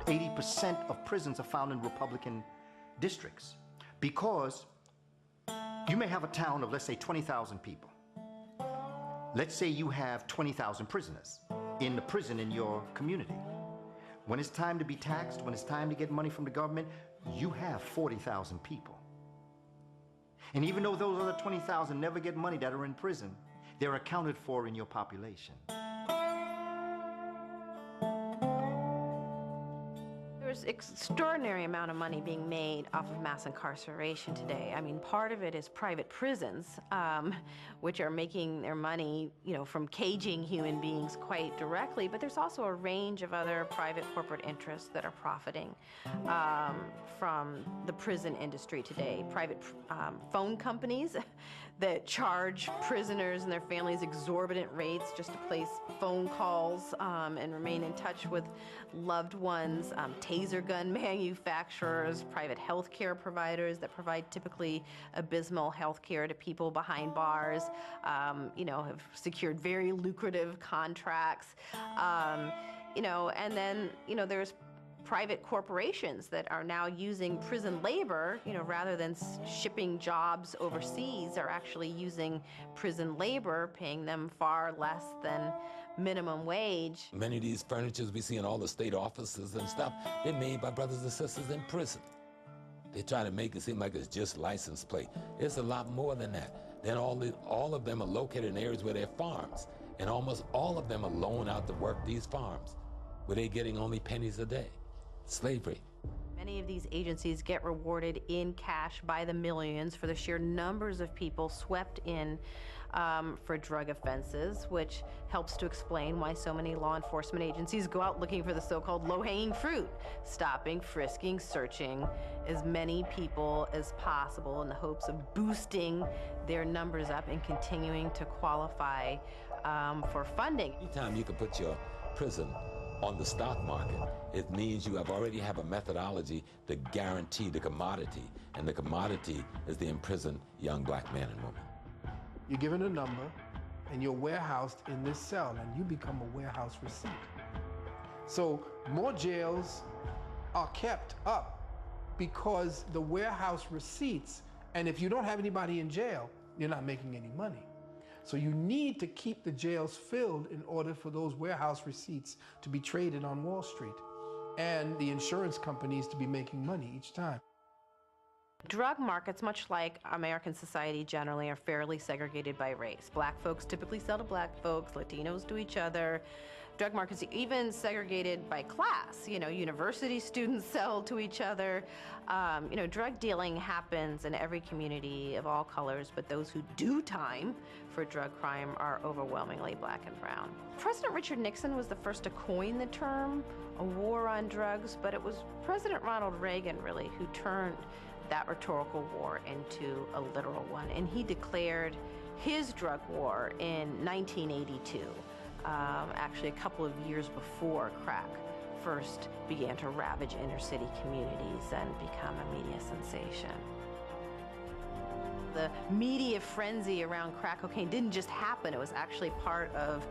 80% of prisons are found in Republican districts because you may have a town of, let's say, 20,000 people. Let's say you have 20,000 prisoners in the prison in your community. When it's time to be taxed, when it's time to get money from the government, you have 40,000 people. And even though those other 20,000 never get money that are in prison, they're accounted for in your population. There's extraordinary amount of money being made off of mass incarceration today. I mean, part of it is private prisons, which are making their money, from caging human beings quite directly, but there's also a range of other private corporate interests that are profiting from the prison industry today. Private phone companies that charge prisoners and their families exorbitant rates just to place phone calls and remain in touch with loved ones, taser gun manufacturers, private health care providers that provide typically abysmal health care to people behind bars, have secured very lucrative contracts, and then, there's private corporations that are now using prison labor, rather than shipping jobs overseas, are actually using prison labor, paying them far less than minimum wage. Many of these furnitures we see in all the state offices and stuff, they're made by brothers and sisters in prison. They try to make it seem like it's just license plate. It's a lot more than that. Then all of them are located in areas where they're farms, and almost all of them are loaned out to work these farms, where they're getting only pennies a day. Slavery. Many of these agencies get rewarded in cash by the millions for the sheer numbers of people swept in for drug offenses, which helps to explain why so many law enforcement agencies go out looking for the so-called low-hanging fruit, stopping, frisking, searching as many people as possible in the hopes of boosting their numbers up and continuing to qualify for funding. Anytime you can put your prison on the stock market, it means you already have a methodology to guarantee the commodity, and the commodity is the imprisoned young black man and woman. You're given a number, and you're warehoused in this cell, and you become a warehouse receipt. So more jails are kept up because the warehouse receipts, and if you don't have anybody in jail, you're not making any money. So you need to keep the jails filled in order for those warehouse receipts to be traded on Wall Street and the insurance companies to be making money each time. Drug markets, much like American society generally, are fairly segregated by race. Black folks typically sell to black folks, Latinos to each other. Drug markets even segregated by class. University students sell to each other. Drug dealing happens in every community of all colors, but those who do time for drug crime are overwhelmingly black and brown. President Richard Nixon was the first to coin the term a war on drugs, but it was President Ronald Reagan, really, who turned that rhetorical war into a literal one, and he declared his drug war in 1982. Actually a couple of years before crack first began to ravage inner city communities and become a media sensation. The media frenzy around crack cocaine didn't just happen, it was actually part of,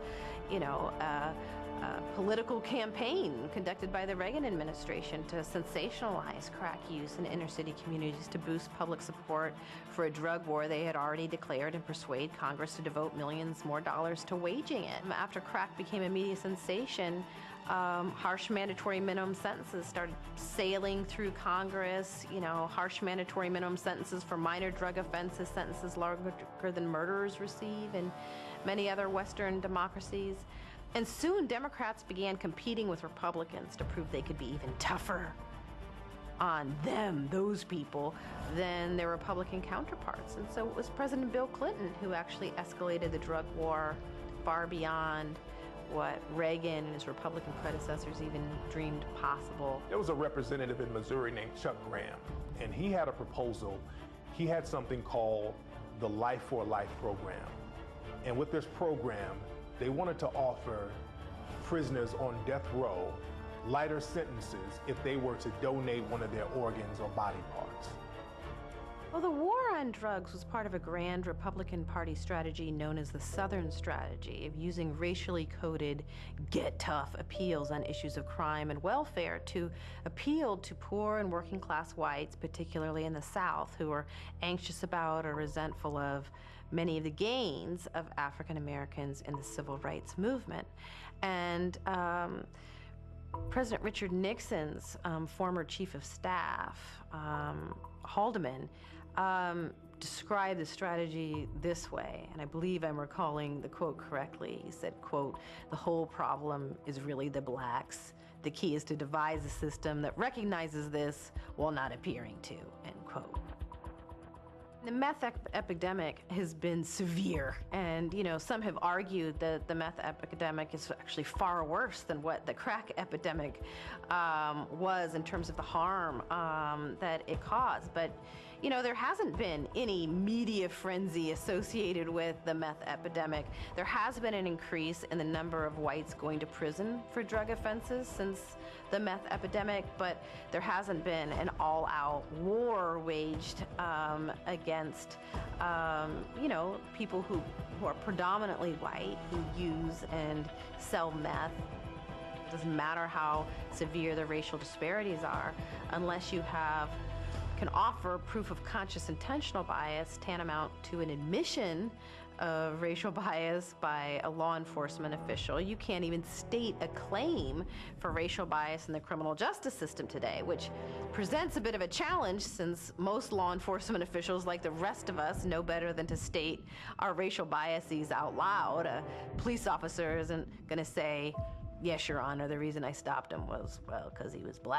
a political campaign conducted by the Reagan administration to sensationalize crack use in inner city communities to boost public support for a drug war they had already declared and persuade Congress to devote millions more dollars to waging it. After crack became a media sensation, harsh mandatory minimum sentences started sailing through Congress, harsh mandatory minimum sentences for minor drug offenses, sentences longer than murderers receive in many other Western democracies. And soon Democrats began competing with Republicans to prove they could be even tougher on them, those people, than their Republican counterparts. And so it was President Bill Clinton who actually escalated the drug war far beyond what Reagan and his Republican predecessors even dreamed possible. There was a representative in Missouri named Chuck Graham, and he had a proposal. He had something called the Life for Life program. And with this program, they wanted to offer prisoners on death row lighter sentences if they were to donate one of their organs or body parts. Well, the war on drugs was part of a grand Republican Party strategy known as the Southern Strategy of using racially coded, get tough appeals on issues of crime and welfare to appeal to poor and working class whites, particularly in the South, who were anxious about or resentful of many of the gains of African Americans in the civil rights movement. And President Richard Nixon's former chief of staff, Haldeman, described the strategy this way, and I believe I'm recalling the quote correctly. He said, quote, "The whole problem is really the blacks. The key is to devise a system that recognizes this while not appearing to," end quote. The meth epidemic has been severe, and some have argued that the meth epidemic is actually far worse than what the crack epidemic was in terms of the harm that it caused. But there hasn't been any media frenzy associated with the meth epidemic. There has been an increase in the number of whites going to prison for drug offenses since the meth epidemic, but there hasn't been an all-out war waged against, people who are predominantly white, who use and sell meth. It doesn't matter how severe the racial disparities are, unless you can offer proof of conscious intentional bias tantamount to an admission of racial bias by a law enforcement official. You can't even state a claim for racial bias in the criminal justice system today, which presents a bit of a challenge since most law enforcement officials, like the rest of us, know better than to state our racial biases out loud. A police officer isn't going to say, "Yes, Your Honor, the reason I stopped him was, well, because he was black."